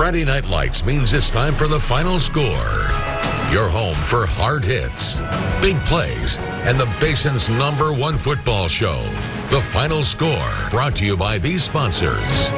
Friday Night Lights means it's time for the final score. Your home for hard hits, big plays, and the Basin's #1 football show. The Final Score, brought to you by these sponsors.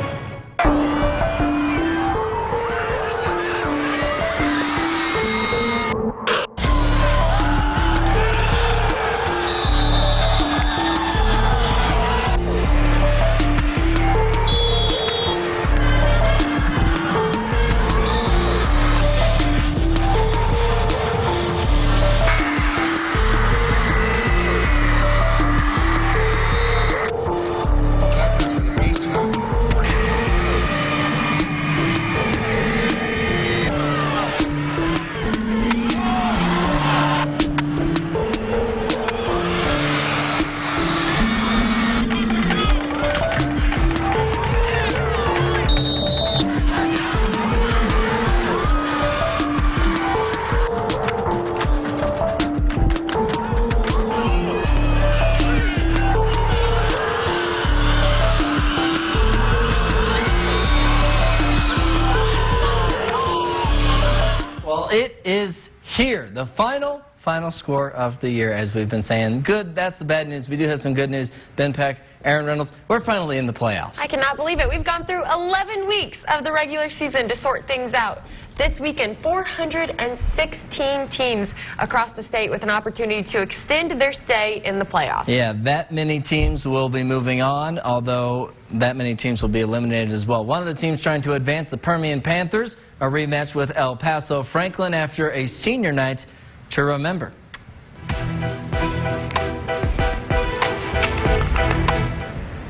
It is here, the final score of the year, as we've been saying. Good, that's the bad news. We do have some good news. Ben Peck, Aaron Reynolds, we're finally in the playoffs. I cannot believe it. We've gone through 11 weeks of the regular season to sort things out. This weekend, 416 teams across the state with an opportunity to extend their stay in the playoffs. Yeah, that many teams will be moving on, although that many teams will be eliminated as well. One of the teams trying to advance, the Permian Panthers, a rematch with El Paso Franklin after a senior night to remember.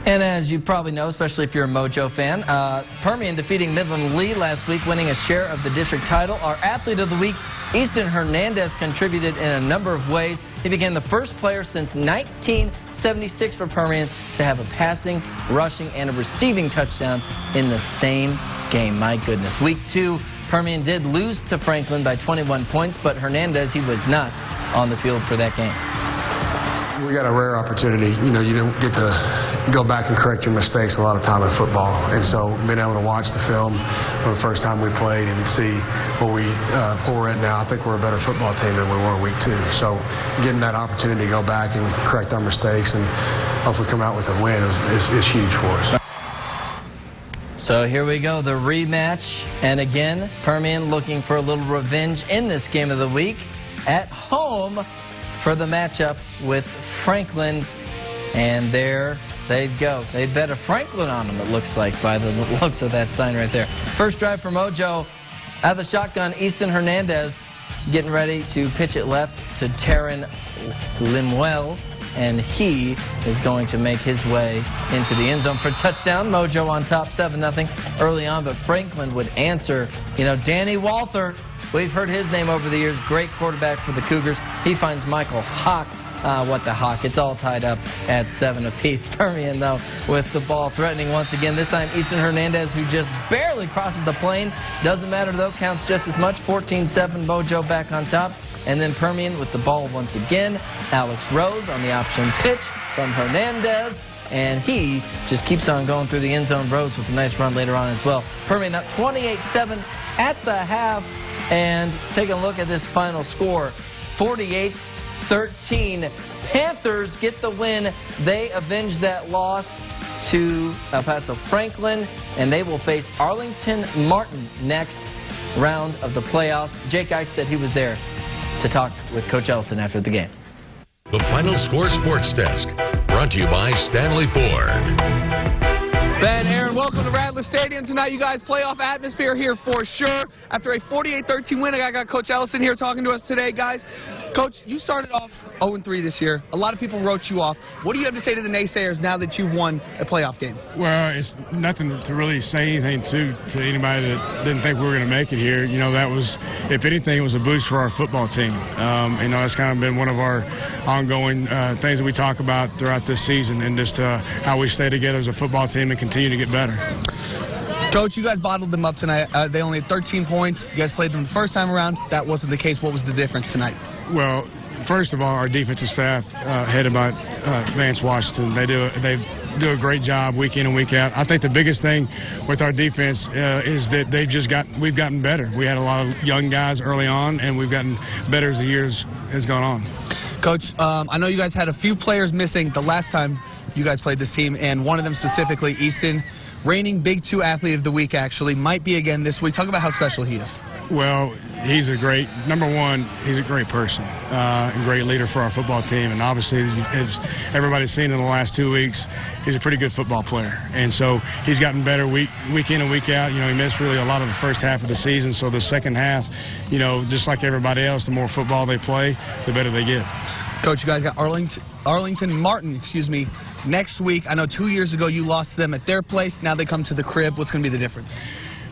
And as you probably know, especially if you're a Mojo fan, Permian defeating Midland Lee last week, winning a share of the district title. Our athlete of the week, Easton Hernandez, contributed in a number of ways. He became the first player since 1976 for Permian to have a passing, rushing, and a receiving touchdown in the same game. My goodness. Week 2, Permian did lose to Franklin by 21 points, but Hernandez, he was not on the field for that game. We got a rare opportunity. You know, you don't get to go back and correct your mistakes a lot of time in football. And so being able to watch the film for the first time we played and see where we're at now, I think we're a better football team than we were week 2. So getting that opportunity to go back and correct our mistakes and hopefully come out with a win is huge for us. So here we go, the rematch. And again, Permian looking for a little revenge in this game of the week at home for the matchup with Franklin. And there they go. They bet a Franklin on them, it looks like, by the looks of that sign right there. First drive for Mojo. Out of the shotgun, Easton Hernandez getting ready to pitch it left to Taryn Limuel. And he is going to make his way into the end zone for a touchdown. Mojo on top, 7-0 early on, but Franklin would answer. You know, Danny Walther, we've heard his name over the years, great quarterback for the Cougars. He finds Michael Hawk. What the Hawk? It's all tied up at 7 apiece. Permian, though, with the ball threatening once again. This time, Easton Hernandez, who just barely crosses the plane. Doesn't matter, though, counts just as much. 14-7, Mojo back on top. And then Permian with the ball once again. Alex Rose on the option pitch from Hernandez. And he just keeps on going through the end zone. Rose with a nice run later on as well. Permian up 28-7 at the half. And take a look at this final score. 48-13. Panthers get the win. They avenge that loss to El Paso Franklin. And they will face Arlington Martin next round of the playoffs. Jake Ike said he was there to talk with Coach Ellison after the game. The Final Score Sports Desk, brought to you by Stanley Ford. Ben, Aaron, welcome to Rattler Stadium tonight. You guys, playoff atmosphere here for sure. After a 48-13 win, I got Coach Ellison here talking to us today, guys. Coach, you started off 0-3 this year. A lot of people wrote you off. What do you have to say to the naysayers now that you've won a playoff game? Well, it's nothing to really say anything to anybody that didn't think we were going to make it here. You know, that was, if anything, it was a boost for our football team. You know, that's kind of been one of our ongoing things that we talk about throughout this season, and just how we stay together as a football team and continue to get better. Coach, you guys bottled them up tonight. They only had 13 points. You guys played them the first time around. That wasn't the case. What was the difference tonight? Well, first of all, our defensive staff, headed by Vance Washington, they do a great job week in and week out. I think the biggest thing with our defense is that we've gotten better. We had a lot of young guys early on, and we've gotten better as the years has gone on. Coach, I know you guys had a few players missing the last time you guys played this team, and one of them specifically, Easton, reigning Big 2 Athlete of the Week, actually, might be again this week. Talk about how special he is. Well, he's number one, he's a great person, a great leader for our football team. And obviously, as everybody's seen in the last 2 weeks, he's a pretty good football player. And so he's gotten better week in and week out. You know, he missed really a lot of the first half of the season. So the second half, you know, just like everybody else, the more football they play, the better they get. Coach, you guys got Arlington Martin, next week. I know 2 years ago you lost them at their place. Now they come to the crib. What's going to be the difference?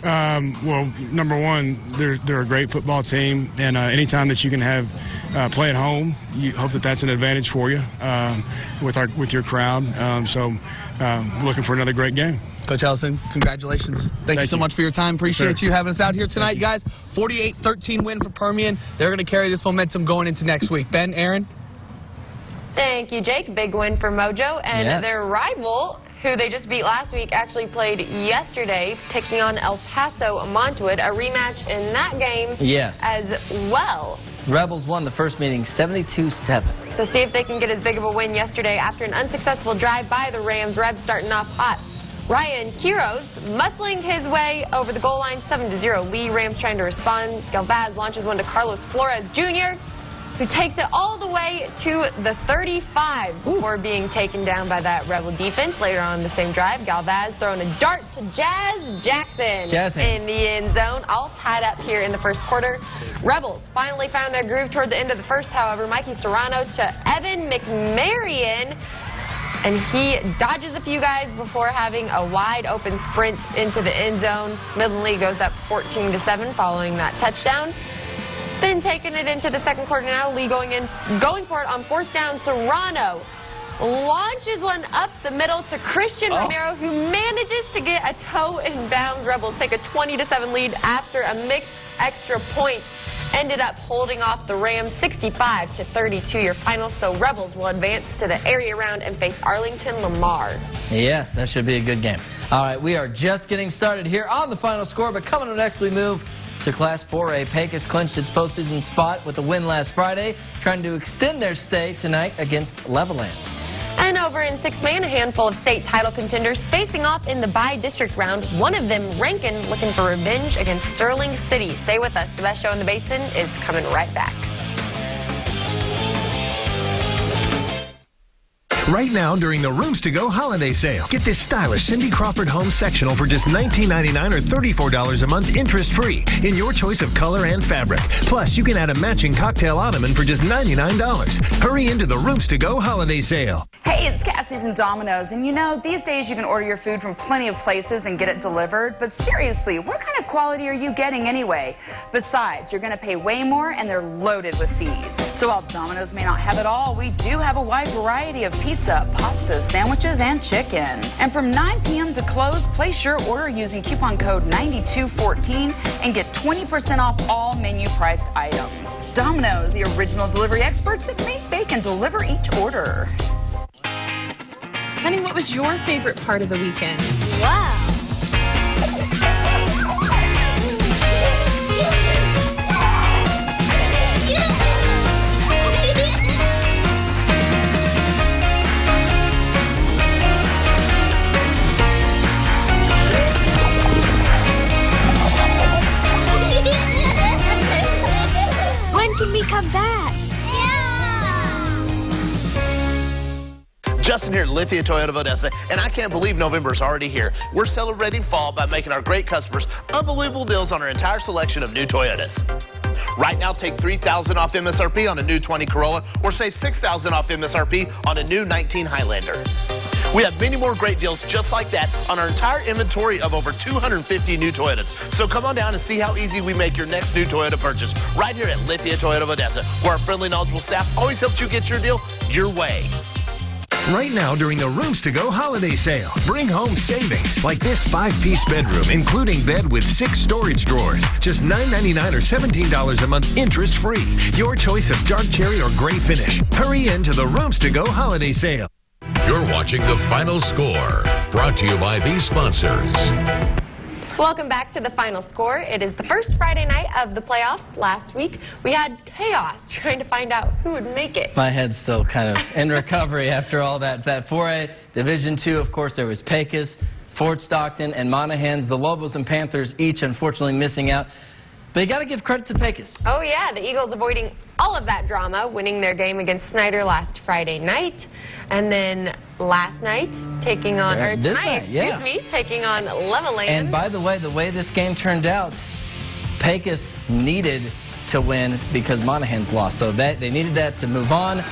Well, number one, they're a great football team, and anytime that you can have play at home, you hope that that's an advantage for you with your crowd. So looking for another great game. Coach Ellison, congratulations. Thank you so much for your time. Appreciate you having us out here tonight, guys. 48-13 win for Permian. They're going to carry this momentum going into next week. Ben, Aaron? Thank you, Jake. Big win for Mojo. And their rival, who they just beat last week, actually played yesterday, picking on El Paso Montwood. A rematch in that game as well. Rebels won the first meeting 72-7. So see if they can get as big of a win yesterday after an unsuccessful drive by the Rams. Rebs starting off hot. Ryan Quiros muscling his way over the goal line, 7-0 lead. Rams trying to respond. Galvez launches one to Carlos Flores Jr., who takes it all the way to the 35 before being taken down by that Rebel defense. Later on the same drive, Galvez throwing a dart to Jazz Jackson in the end zone. All tied up here in the first quarter. Rebels finally found their groove toward the end of the first, however. Mikey Serrano to Evan McMarion, and he dodges a few guys before having a wide open sprint into the end zone. Midland Lee goes up 14-7 following that touchdown. Then taking it into the second quarter now, Lee going for it on fourth down. Serrano launches one up the middle to Christian Romero, who manages to get a toe in bounds. Rebels take a 20-7 lead after a mixed extra point. Ended up holding off the Rams 65-32 your final. So Rebels will advance to the area round and face Arlington Lamar. Yes, that should be a good game. All right, we are just getting started here on the final score, but coming up next we move to Class 4A. Pecos clinched its postseason spot with a win last Friday, trying to extend their stay tonight against Levelland. And over in 6-man, a handful of state title contenders facing off in the bi-district round. One of them, Rankin, looking for revenge against Sterling City. Stay with us. The best show in the Basin is coming right back. Right now during the Rooms to Go holiday sale. Get this stylish Cindy Crawford home sectional for just $19.99 or $34 a month interest-free in your choice of color and fabric. Plus, you can add a matching cocktail ottoman for just $99. Hurry into the Rooms to Go holiday sale. Hey, it's Cassie from Domino's, and you know, these days you can order your food from plenty of places and get it delivered, but seriously, what kind of quality are you getting anyway? Besides, you're going to pay way more, and they're loaded with fees. So while Domino's may not have it all, we do have a wide variety of pizza, pasta, sandwiches, and chicken. And from 9 p.m. to close, place your order using coupon code 9214 and get 20% off all menu-priced items. Domino's, the original delivery experts that make, bake, and deliver each order. Honey, what was your favorite part of the weekend? Wow. When can we come back? Justin here at Lithia Toyota of Odessa, and I can't believe November's already here. We're celebrating fall by making our great customers unbelievable deals on our entire selection of new Toyotas. Right now, take $3,000 off MSRP on a new 20 Corolla, or save $6,000 off MSRP on a new 19 Highlander. We have many more great deals just like that on our entire inventory of over 250 new Toyotas. So come on down and see how easy we make your next new Toyota purchase right here at Lithia Toyota of Odessa, where our friendly, knowledgeable staff always helps you get your deal your way. Right now during the Rooms to Go holiday sale. Bring home savings like this 5-piece bedroom, including bed with 6 storage drawers. Just $9.99 or $17 a month interest-free. Your choice of dark cherry or gray finish. Hurry into the Rooms to Go holiday sale. You're watching The Final Score, brought to you by these sponsors. Welcome back to The Final Score. It is the first Friday night of the playoffs. Last week, we had chaos trying to find out who would make it. My head's still kind of in recovery after all that. That 4A Division II, of course, there was Pecos, Fort Stockton, and Monahans. The Lobos and Panthers each, unfortunately, missing out. But you got to give credit to Pecos. Oh, yeah. The Eagles avoiding all of that drama, winning their game against Snyder last Friday night. And then last night, taking on, or tonight, taking on Levelland. And by the way this game turned out, Pecos needed to win because Monahans lost. So they needed that to move on.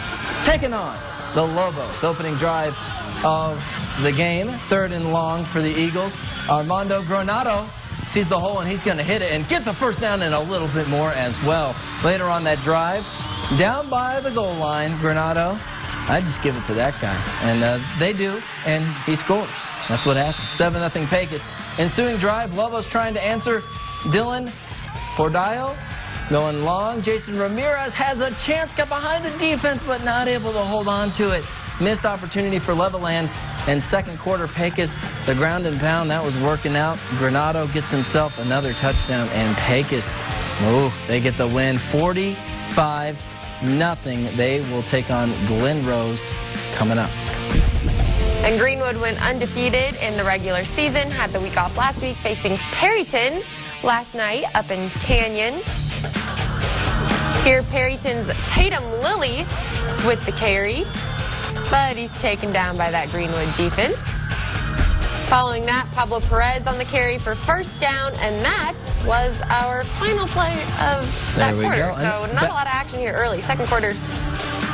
Taking on the Lobos. Opening drive of the game. 3rd and long for the Eagles. Armando Granado sees the hole, and he's going to hit it and get the first down and a little bit more as well. Later on that drive, down by the goal line, Granado, I just give it to that guy. And they do, and he scores. That's what happens. 7-0 Pecos. Ensuing drive, Lobos trying to answer. Dylan Portillo going long. Jason Ramirez has a chance, got behind the defense, but not able to hold on to it. Missed opportunity for Levelland. And second quarter, Pecos, the ground and pound, that was working out. Granado gets himself another touchdown, and Pecos, they get the win, 45-0. They will take on Glen Rose coming up. And Greenwood went undefeated in the regular season, had the week off last week, facing Perryton last night up in Canyon. Here, Perryton's Tatum Lilly with the carry, but he's taken down by that Greenwood defense. Following that, Pablo Perez on the carry for first down, and that was our final play of that quarter. So not a lot of action here early. Second quarter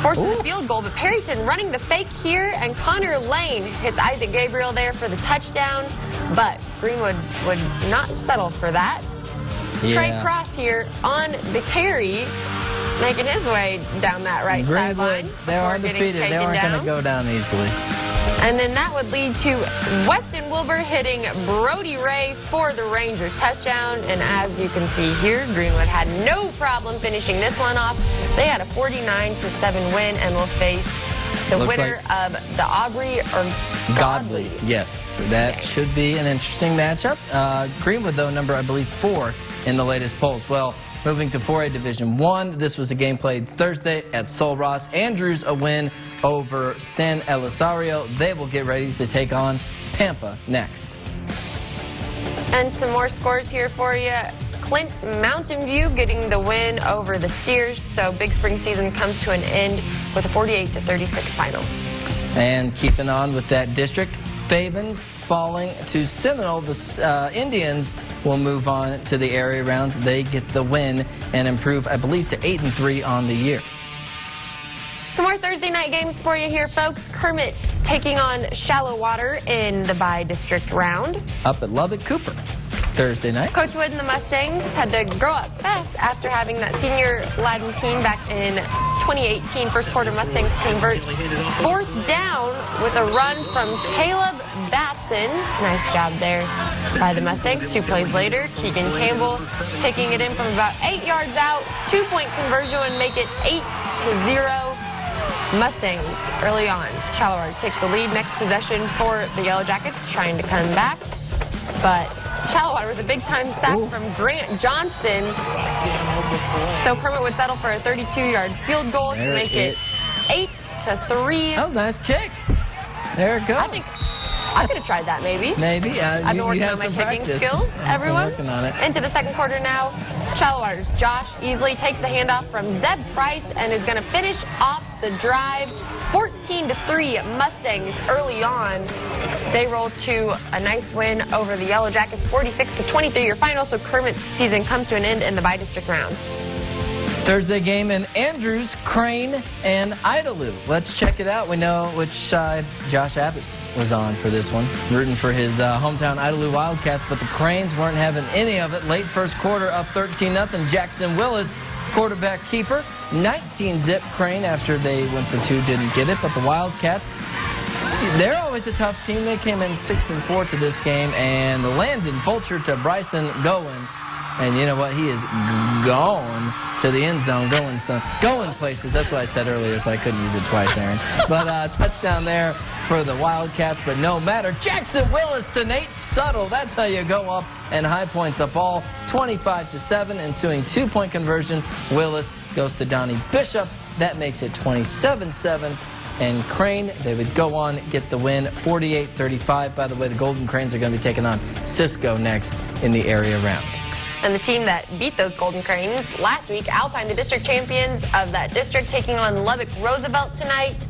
forces the field goal, but Perryton running the fake here, and Connor Lane hits Isaac Gabriel there for the touchdown, but Greenwood would not settle for that. Trey Cross here on the carry, making his way down that right sideline. They are undefeated. They aren't going to go down easily. And then that would lead to Weston Wilbur hitting Brody Ray for the Rangers touchdown. And as you can see here, Greenwood had no problem finishing this one off. They had a 49-7 win and will face the winner of the Aubrey or Godley. Yes, that should be an interesting matchup. Greenwood, though, number, I believe, 4 in the latest polls. Well, moving to 4A Division I, this was a game played Thursday at Sul Ross. Andrews a win over San Elisario. They will get ready to take on Pampa next. And some more scores here for you. Clint Mountain View getting the win over the Steers. So Big Spring season comes to an end with a 48-36 final. And keeping on with that district, Fabens falling to Seminole. The Indians will move on to the area rounds. They get the win and improve, I believe, to 8-3 on the year. Some more Thursday night games for you here, folks. Kermit taking on Shallow Water in the bi-district round. Up at Lubbock Cooper Thursday night. Coach Wood and the Mustangs had to grow up fast after having that senior-laden team back in 2018. First quarter, Mustangs convert 4th down with a run from Caleb Batson. Nice job there by the Mustangs. 2 plays later, Keegan Campbell taking it in from about 8 yards out. 2-point conversion would make it 8-0. Mustangs early on. Shallow Water takes the lead. Next possession for the Yellow Jackets, trying to come back. But Shallow Water with a big-time sack from Grant Johnson. So Kermit would settle for a 32-yard field goal to make it 8-3. Oh, nice kick. There it goes. I could have tried that maybe. Maybe. I've been working on my kicking skills, everyone. Working on it. Into the second quarter now. Shallow Water's Josh Easley takes the handoff from Zeb Price and is going to finish off the drive. 14-3 Mustangs early on. They roll to a nice win over the Yellow Jackets, 46-23 your final. So Kermit's season comes to an end in the bi-district round. Thursday game in Andrews, Crane, and Idalou. Let's check it out. We know which side Josh Abbott was on for this one. Rooting for his hometown Idalou Wildcats, but the Cranes weren't having any of it. Late first quarter, up 13-0. Jackson Willis, quarterback keeper. 19-zip Crane after they went for 2, didn't get it. But the Wildcats, they're always a tough team. They came in 6-4 to this game, and Landon Fulcher to Bryson Goen. And you know what? He is going to the end zone, going places. That's what I said earlier, so I couldn't use it twice, Aaron. But touchdown there for the Wildcats, but no matter. Jackson Willis to Nate Suttle. That's how you go up and high point the ball. 25-7, ensuing 2-point conversion. Willis goes to Donnie Bishop. That makes it 27-7. And Crane, they would go on, get the win, 48-35. By the way, the Golden Cranes are going to be taking on Cisco next in the area round. And the team that beat those Golden Cranes last week, Alpine, the district champions of that district, taking on Lubbock Roosevelt tonight.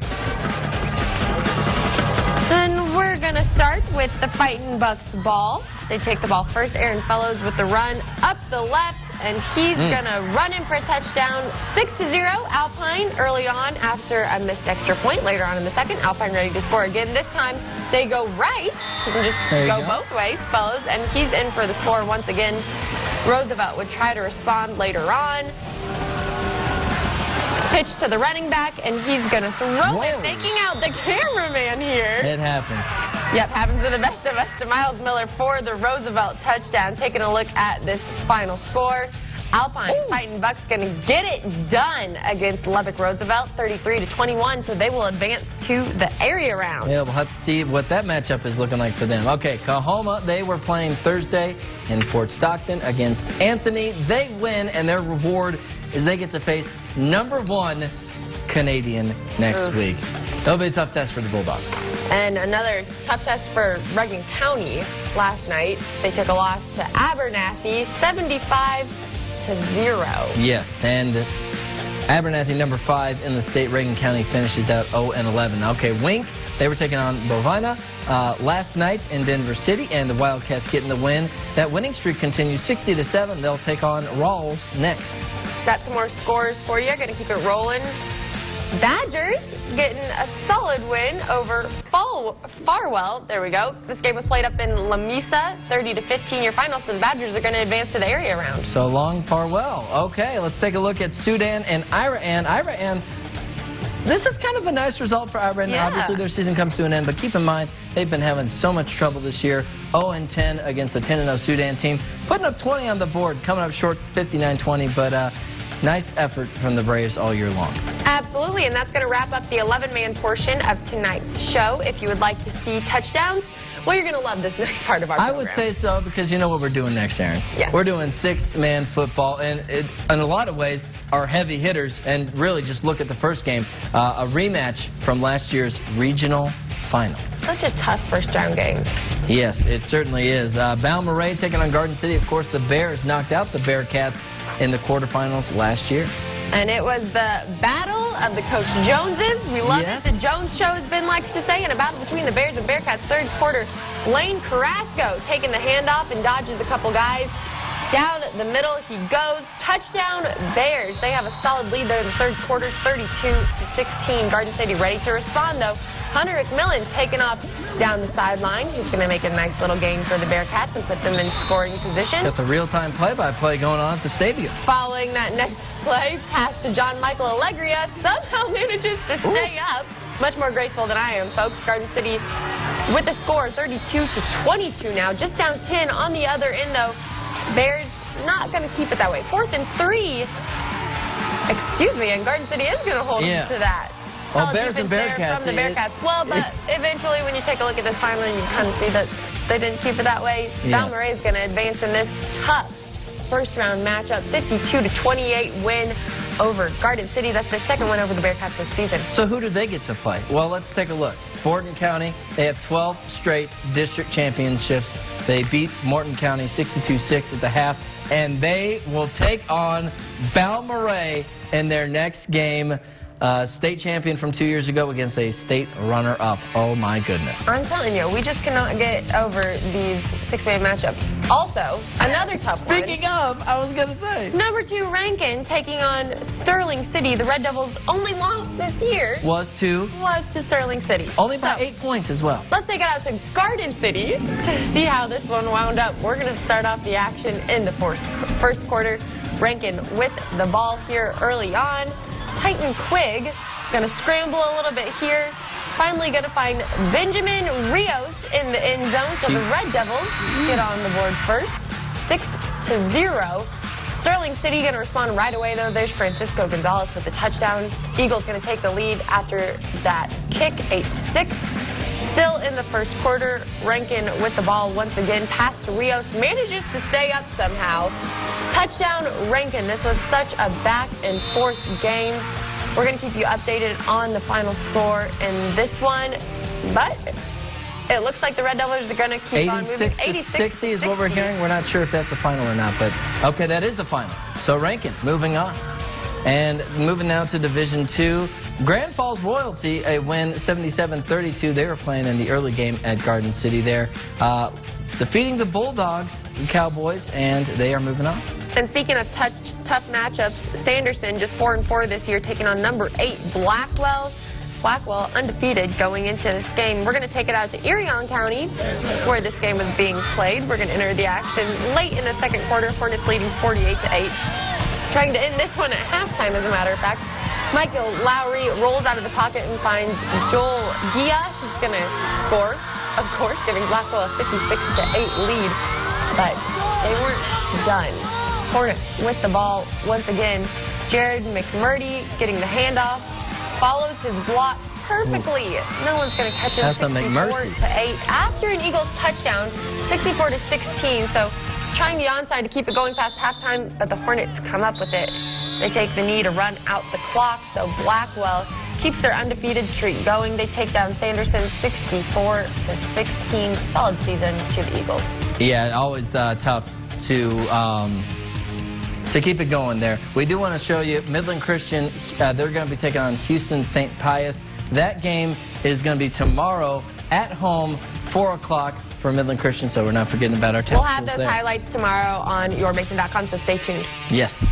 And we're going to start with the Fighting Bucks ball. They take the ball first. Aaron Fellows with the run up the left, and he's going to run in for a touchdown. 6-0 Alpine early on after a missed extra point. Later on in the second, Alpine ready to score again. This time they go right. You can just go both ways, Fellows, and he's in for the score once again. Roosevelt would try to respond later on. Pitch to the running back, and he's going to throw it, faking out the cameraman here. It happens. Yep, happens to the best of us, to Miles Miller for the Roosevelt touchdown. Taking a look at this final score. Alpine Fighting Bucks going to get it done against Lubbock Roosevelt, 33-21, so they will advance to the area round. Yeah, we'll have to see what that matchup is looking like for them. Okay, Coahoma, they were playing Thursday in Fort Stockton against Anthony. They win, and their reward is they get to face #1 Canadian next week. That'll be a tough test for the Bulldogs. And another tough test for Reagan County last night. They took a loss to Abernathy, 75-0. Yes, and Abernathy, #5 in the state. Reagan County finishes out 0-11. Okay, Wink, they were taking on Bovina last night in Denver City, and the Wildcats getting the win. That winning streak continues, 60-7. They'll take on Rawls next. Got some more scores for you. Going to keep it rolling. Badgers getting a solid win over Farwell. There we go. This game was played up in Lamesa, 30-15 your final, so the Badgers are going to advance to the area round. So long, Farwell. Okay, let's take a look at Sudan and Ira-An. Ira-An, this is kind of a nice result for Ira-An. Yeah. Obviously, their season comes to an end, but keep in mind, they've been having so much trouble this year. 0-10 against a 10-0 Sudan team. Putting up 20 on the board, coming up short 59-20, but nice effort from the Braves all year long. Absolutely, and that's going to wrap up the 11-man portion of tonight's show. If you would like to see touchdowns, well, you're going to love this next part of our program. I would say so, because you know what we're doing next, Aaron? Yes. We're doing 6-man football, and in a lot of ways, our heavy hitters, and really just look at the first game, a rematch from last year's regional final. Such a tough first-round game. Yes, it certainly is. Balmorhea taking on Garden City. Of course, the Bears knocked out the Bearcats in the quarterfinals last year. And it was the battle of the Coach Joneses. We love it. The Jones Show, as Ben likes to say, in a battle between the Bears and Bearcats. Third quarter, Lane Carrasco taking the handoff and dodges a couple guys. Down the middle he goes. Touchdown, Bears. They have a solid lead there in the third quarter, 32-16. Garden City ready to respond, though. Hunter McMillan taking off down the sideline. He's going to make a nice little gain for the Bearcats and put them in scoring position. Got the real-time play-by-play going on at the stadium. Following that next play, pass to John Michael Allegria, somehow manages to stay up. Much more graceful than I am, folks. Garden City with the score, 32-22 now. Just down 10 on the other end, though. Bears not going to keep it that way. 4th and 3. Excuse me, and Garden City is going to hold them to that. Well, Bears and Bearcats. From the Bearcats. Well, but eventually when you take a look at this final, you kind of see that they didn't keep it that way. Balmorhea is going to advance in this tough first-round matchup, 52-28 win over Garden City. That's their second win over the Bearcats this season. So who did they get to play? Well, let's take a look. Morton County, they have 12 straight district championships. They beat Morton County 62-6 at the half, and they will take on Balmorhea in their next game. State champion from 2 years ago against a state runner-up. Oh, my goodness. I'm telling you, we just cannot get over these 6-man matchups. Also, another tough one. Speaking of, I was going to say. #2 Rankin taking on Sterling City. The Red Devils' only loss this year was to Sterling City. Only by 8 points as well. Let's take it out to Garden City to see how this one wound up. We're going to start off the action in the first quarter. Rankin with the ball here early on. Titan Quigg going to scramble a little bit here. Finally going to find Benjamin Rios in the end zone. So the Red Devils get on the board first. 6-0. Sterling City going to respond right away, though. There's Francisco Gonzalez with the touchdown. Eagles going to take the lead after that kick, 8-6. Still in the first quarter, Rankin with the ball once again. Pass to Rios, manages to stay up somehow. Touchdown, Rankin. This was such a back and forth game. We're going to keep you updated on the final score in this one, but it looks like the Red Devils are going to keep on moving. 86-60 is what we're hearing. We're not sure if that's a final or not, but okay, that is a final. So Rankin moving on. And moving now to Division II, Grand Falls Royalty, a win 77-32. They were playing in the early game at Garden City there, defeating the Bulldogs, the Cowboys, and they are moving on. And speaking of tough matchups, Sanderson just 4-4 this year, taking on number 8 Blackwell. Blackwell undefeated going into this game. We're going to take it out to Irion County, where this game was being played. We're going to enter the action late in the second quarter. Hornets leading 48-8. Trying to end this one at halftime, as a matter of fact. Michael Lowry rolls out of the pocket and finds Joel Gia. He's going to score, of course, giving Blackwell a 56-8 lead. But they weren't done. Hornets with the ball once again. Jared McMurdy getting the handoff. Follows his block perfectly. No one's going to catch him. 64-8 after an Eagles touchdown, 64-16. So trying the onside to keep it going past halftime, but the Hornets come up with it. They take the knee to run out the clock. So Blackwell keeps their undefeated streak going. They take down Sanderson 64-16. Solid season to the Eagles. Yeah, always tough to keep it going there. We do want to show you Midland Christian. They're going to be taking on Houston St. Pius. That game is going to be tomorrow at home, 4 o'clock for Midland Christian, so we're not forgetting about our town. We'll have those highlights tomorrow on yourmason.com, so stay tuned. Yes.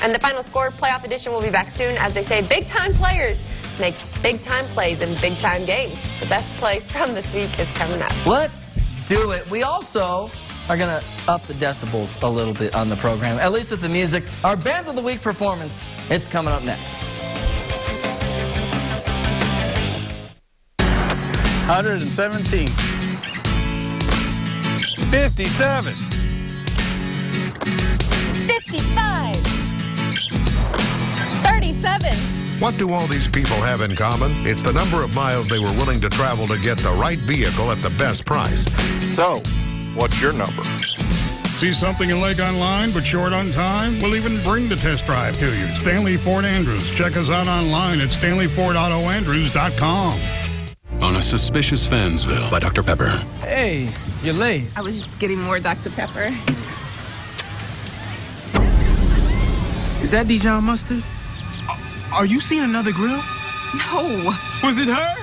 And the Final Score playoff edition will be back soon. As they say, big-time players make big-time plays in big-time games. The best play from this week is coming up. Let's do it. We also are going to up the decibels a little bit on the program, at least with the music. Our Band of the Week performance, it's coming up next. 117. 57. 55. 37. What do all these people have in common? It's the number of miles they were willing to travel to get the right vehicle at the best price. So, what's your number? See something you like online but short on time? We'll even bring the test drive to you. Stanley Ford Andrews. Check us out online at StanleyFordAutoAndrews.com. On a Suspicious Fansville by Dr. Pepper. Hey, you're late. I was just getting more Dr. Pepper. Is that Dijon mustard? Are you seeing another grill? No. Was it her?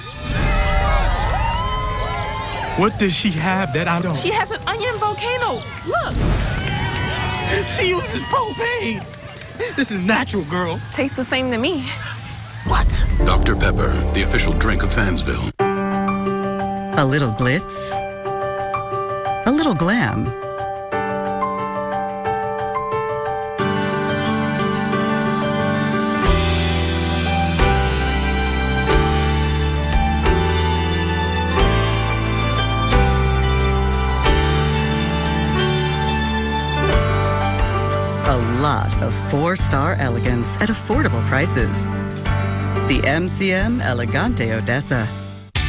What does she have that I don't? She has an onion volcano. Look. She uses propane. This is natural, girl. Tastes the same to me. What? Dr. Pepper, the official drink of Fansville. A little glitz. A little glam. A lot of 4-star elegance at affordable prices. The MCM Elegante Odessa.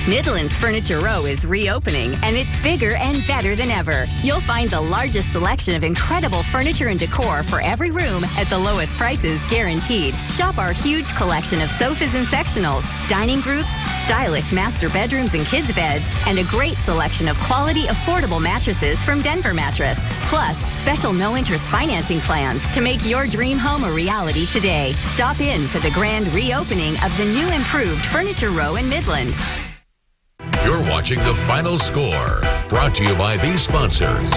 Midland's Furniture Row is reopening, and it's bigger and better than ever. You'll find the largest selection of incredible furniture and decor for every room at the lowest prices guaranteed. Shop our huge collection of sofas and sectionals, dining groups, stylish master bedrooms and kids' beds, and a great selection of quality, affordable mattresses from Denver Mattress. Plus, special no-interest financing plans to make your dream home a reality today. Stop in for the grand reopening of the new improved Furniture Row in Midland. You're watching The Final Score, brought to you by these sponsors.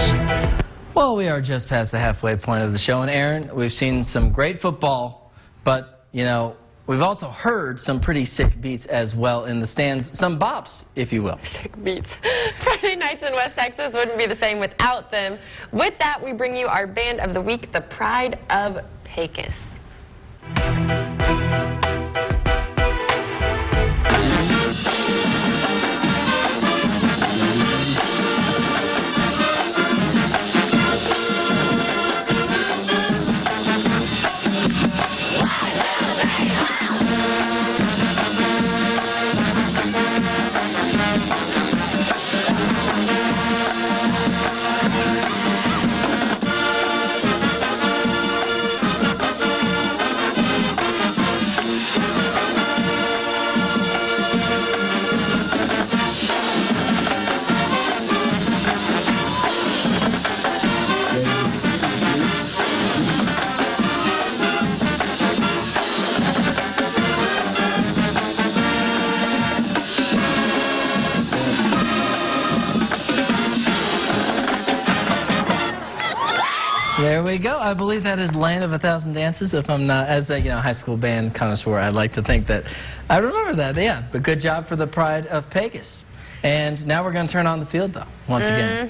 Well, we are just past the halfway point of the show, and Aaron, we've seen some great football, but, you know, we've also heard some pretty sick beats as well in the stands. Some bops, if you will. Sick beats. Friday nights in West Texas wouldn't be the same without them. With that, we bring you our Band of the Week, the Pride of Pecos. There we go. I believe that is Land of a Thousand Dances. If I'm not, as a high school band connoisseur, I'd like to think that I remember that. Yeah, but good job for the Pride of Pegasus. And now we're going to turn on the field, though, once again.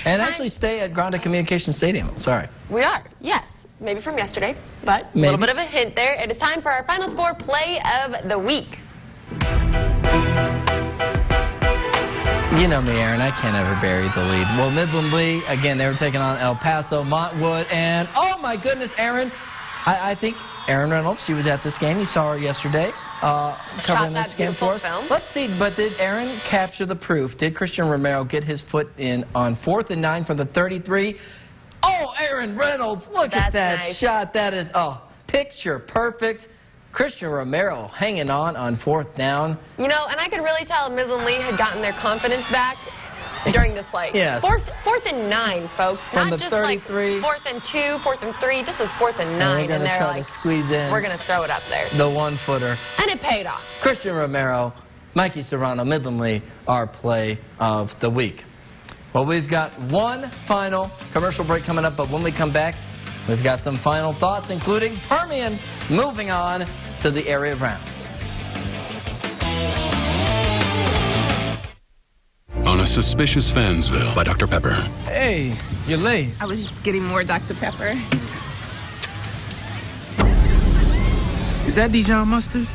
And actually stay at Granda Communication Stadium. Sorry. We are, yes. Maybe from yesterday, but a little bit of a hint there. It is time for our final score play of the week. You know me, Aaron. I can't ever bury the lead. Well, Midland Lee, again, they were taking on El Paso Montwood. And, oh, my goodness, Aaron. I think Erin Reynolds, she was at this game. You saw her yesterday covering this game for us. Film. Let's see, but did Aaron capture the proof? Did Christian Romero get his foot in on 4th and 9 from the 33? Oh, Erin Reynolds, look at that shot. That is, picture perfect. Christian Romero hanging on 4th down. You know, and I could really tell Midland Lee had gotten their confidence back during this play. Yes. 4th and 9, folks. From Not the just 33. like 4th and 2, 4th and 3. This was 4th and 9. We're going to try to squeeze in. We're going to throw it up there. The 1-footer. And it paid off. Christian Romero, Mikey Serrano, Midland Lee, our play of the week. Well, we've got one final commercial break coming up, but when we come back, we've got some final thoughts, including Permian moving on to the area rounds. On a Suspicious Fansville by Dr. Pepper. Hey, you're late. I was just getting more Dr. Pepper. Is that Dijon mustard?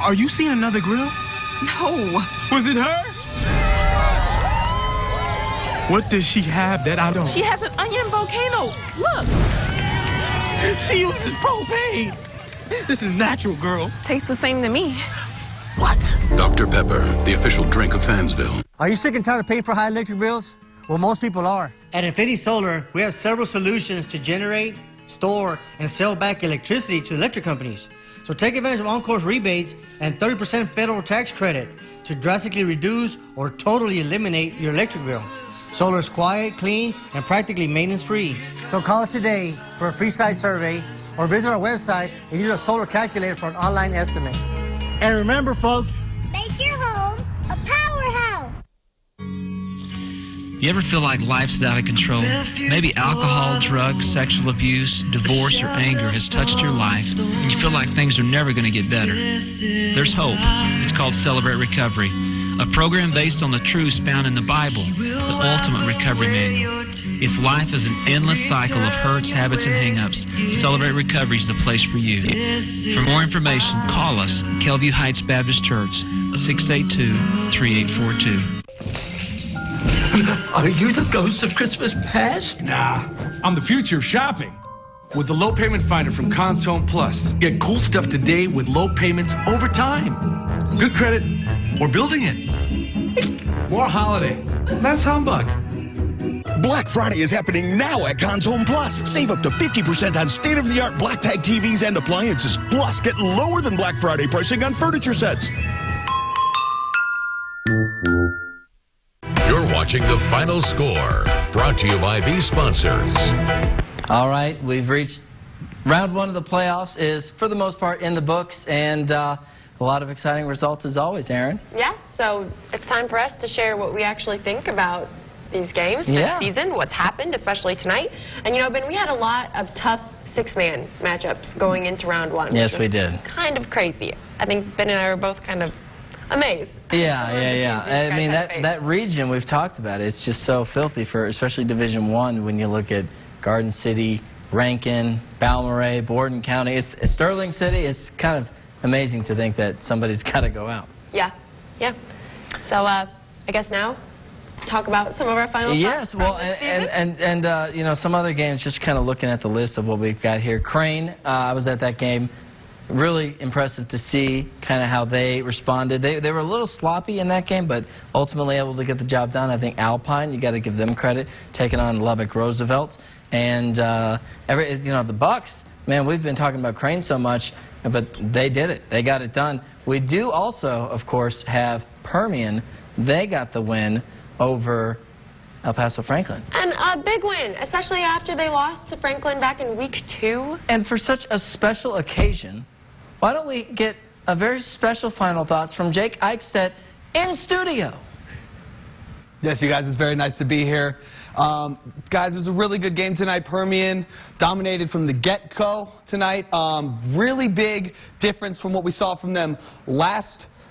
Are you seeing another grill? No. Was it her? What does she have that I don't? She has an onion volcano. Look. She uses propane. This is natural, girl. Tastes the same to me. What? Dr. Pepper, the official drink of Fansville. Are you sick and tired of paying for high electric bills? Well, most people are. At Infinity Solar, we have several solutions to generate, store, and sell back electricity to electric companies. So take advantage of on-course rebates and 30% federal tax credit to drastically reduce or totally eliminate your electric bill. Solar is quiet, clean, and practically maintenance-free. So call us today for a free site survey or visit our website and use a solar calculator for an online estimate. And remember, folks, make your home a powerhouse. You ever feel like life's out of control? Maybe alcohol, drugs, sexual abuse, divorce, or anger has touched your life, and you feel like things are never going to get better. There's hope. It's called Celebrate Recovery, a program based on the truths found in the Bible, the ultimate recovery manual. If life is an endless cycle of hurts, habits, and hang-ups, Celebrate Recovery is the place for you. For more information, call us, Kelview Heights Baptist Church, 682-3842. Are you the ghost of Christmas past? Nah, I'm the future of shopping. With the Low Payment Finder from Cons Home Plus, get cool stuff today with low payments over time. Good credit or building it. More holiday, less humbug. Black Friday is happening now at Cons Home Plus. Save up to 50% on state-of-the-art Black Tag TVs and appliances. Plus, get lower than Black Friday pricing on furniture sets. You're watching The Final Score, brought to you by these sponsors. All right, we've reached round one of the playoffs is, for the most part, in the books, and a lot of exciting results as always, Aaron. Yeah, so it's time for us to share what we actually think about these games this season, what's happened, especially tonight. And, you know, Ben, we had a lot of tough six-man matchups going into round one. Yes, we did. Kind of crazy. I think Ben and I were both kind of amazed. Yeah. I mean, that region, we've talked about it. It's just so filthy for especially Division I when you look at Garden City, Rankin, Balmorhea, Borden County. It's Sterling City. It's kind of amazing to think that somebody's got to go out. Yeah. So I guess now talk about some of our final thoughts. Yes, well, and you know, some other games, just kind of looking at the list of what we've got here. Crane, I was at that game. Really impressive to see kind of how they responded. They were a little sloppy in that game, but ultimately able to get the job done. I think Alpine, you got to give them credit, taking on Lubbock Roosevelt. And you know, the Bucks, man, we've been talking about Crane so much, but they did it. They got it done. We do also, of course, have Permian. They got the win over El Paso Franklin. And a big win, especially after they lost to Franklin back in week 2. And for such a special occasion, why don't we get a very special final thoughts from Jake Eichstedt in studio. Yes, you guys, it's very nice to be here. Guys, it was a really good game tonight. Permian dominated from the get-go tonight. Really big difference from what we saw from them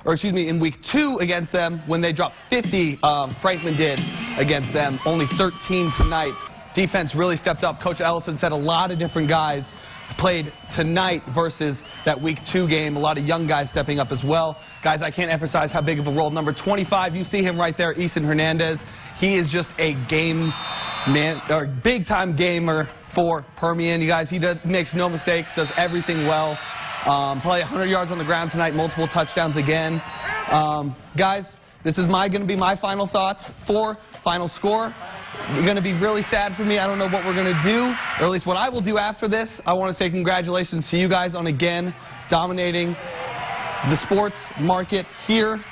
in week 2 against them when they dropped 50. Franklin did against them, only 13 tonight. Defense really stepped up. Coach Ellison said a lot of different guys played tonight versus that week 2 game. A lot of young guys stepping up as well. Guys, I can't emphasize how big of a role. Number 25, you see him right there, Eason Hernandez. He is just a game man, or big-time gamer for Permian. You guys, he makes no mistakes, does everything well. Probably 100 yards on the ground tonight, multiple touchdowns again. Guys, this is going to be my final thoughts for final score. You're going to be really sad for me. I don't know what we're going to do, or at least what I will do after this. I want to say congratulations to you guys on, again, dominating the sports market here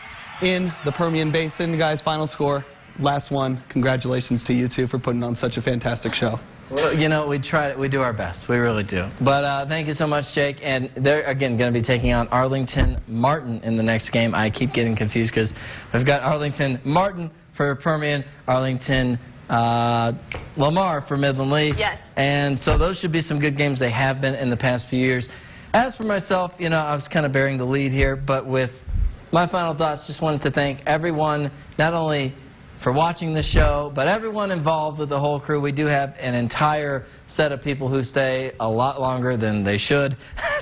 in the Permian Basin. You guys, final score, last one. Congratulations to you two for putting on such a fantastic show. Well, you know, we do our best. We really do. But thank you so much, Jake. And they're, again, going to be taking on Arlington Martin in the next game. I keep getting confused because we've got Arlington Martin for Permian, Arlington Lamar for Midland Lee. Yes. And so those should be some good games. They have been in the past few years. As for myself, you know, I was kind of bearing the lead here, but with my final thoughts, just wanted to thank everyone, not only for watching the show, but everyone involved with the whole crew. We do have an entire set of people who stay a lot longer than they should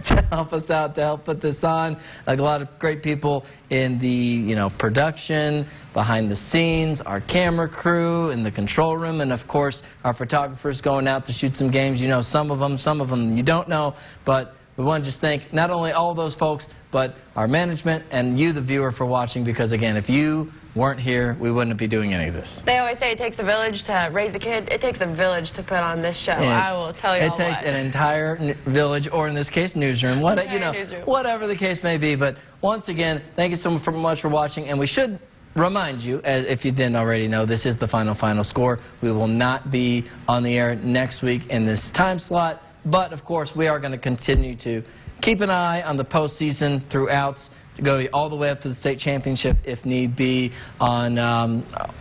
to help us out, to help put this on. Like a lot of great people in the, production, behind the scenes, our camera crew in the control room, and of course our photographers going out to shoot some games. You know some of them you don't know, but we want to just thank not only all those folks, but our management and you, the viewer, for watching, because again, if you weren't here, we wouldn't be doing any of this. They always say it takes a village to raise a kid. It takes a village to put on this show. I will tell you It takes an entire village, or in this case, newsroom. Whatever the case may be. But once again, thank you so much for watching. And we should remind you, as if you didn't already know, this is the final score. We will not be on the air next week in this time slot. But, of course, we are going to continue to keep an eye on the postseason throughout, to go all the way up to the state championship if need be on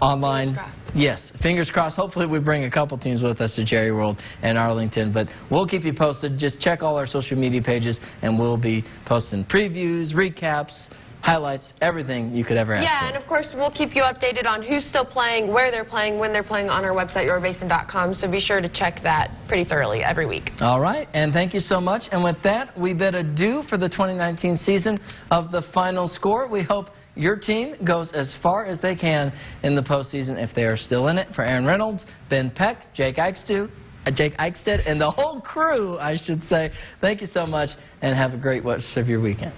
online. Fingers crossed. Yes, fingers crossed. Hopefully we bring a couple teams with us to Jerry World and Arlington, but we'll keep you posted. Just check all our social media pages and we'll be posting previews, recaps, highlights, everything you could ever ask for. Yeah, and of course we'll keep you updated on who's still playing, where they're playing, when they're playing on our website, yourbasin.com, so be sure to check that pretty thoroughly every week. All right, and thank you so much. And with that, we bid adieu for the 2019 season of the Final Score. We hope your team goes as far as they can in the postseason if they are still in it. For Aaron Reynolds, Ben Peck, Jake Eichstead, and the whole crew, I should say, thank you so much, and have a great rest of your weekend.